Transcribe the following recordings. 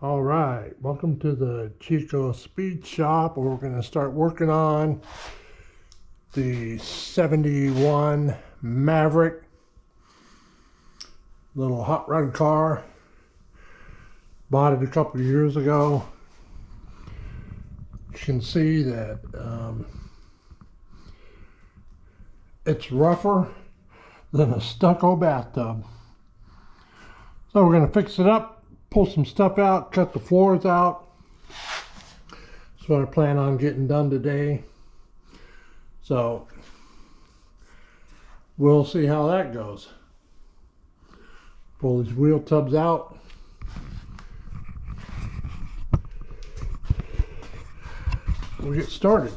All right, welcome to the Chico Speed Shop. We're going to start working on the 71 Maverick, little hot rod car. Bought it a couple of years ago. You can see that it's rougher than a stucco bathtub. So we're going to fix it up. Pull some stuff out, cut the floors out. That's what I plan on getting done today. So we'll see how that goes. Pull these wheel tubs out. We'll get started.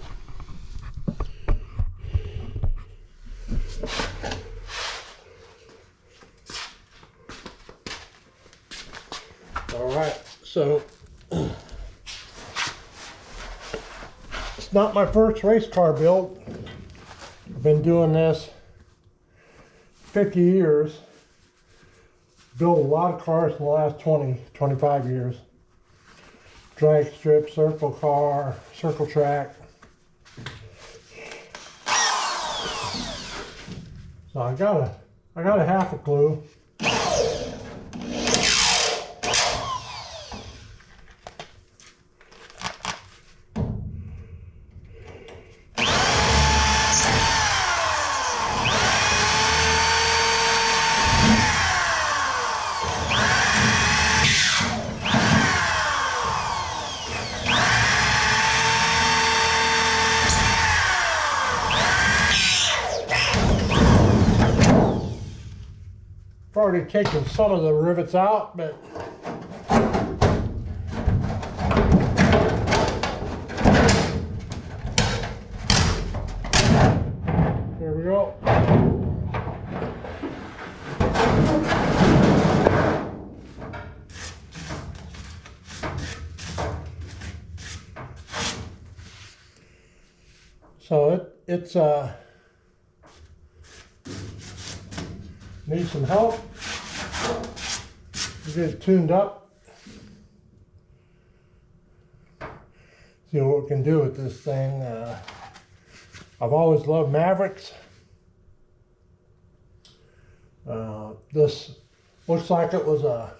Alright, so it's not my first race car build. I've been doing this 50 years. Built a lot of cars in the last 25 years. Drag strip, circle car, circle track. So I got a half a clue. Already taken some of the rivets out, but here we go. So it's needs some help. Get it tuned up. See what we can do with this thing. I've always loved Mavericks. This looks like it was a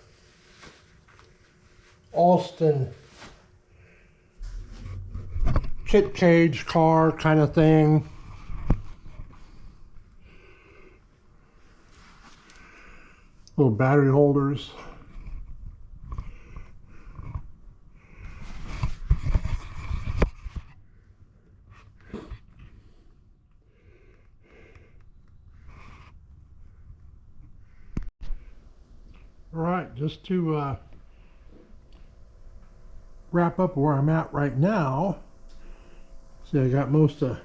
Austin kit cage car kind of thing. Little battery holders. All right, just to wrap up where I'm at right now. See, I got most of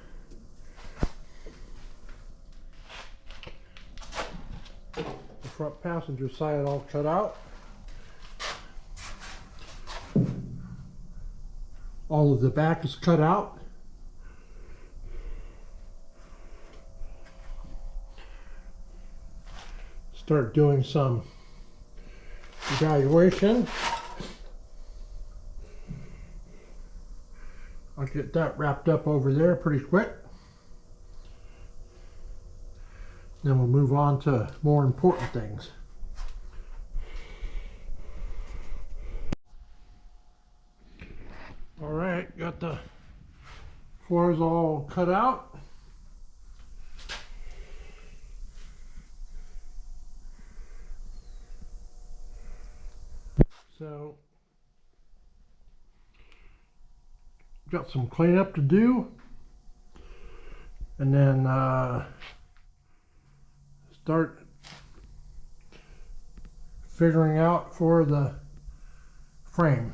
the front passenger side all cut out. All of the back is cut out. Start doing some evaluation. I'll get that wrapped up over there pretty quick. Then we'll move on to more important things. All right, got the floors all cut out. So, got some cleanup to do, and then start figuring out for the frame.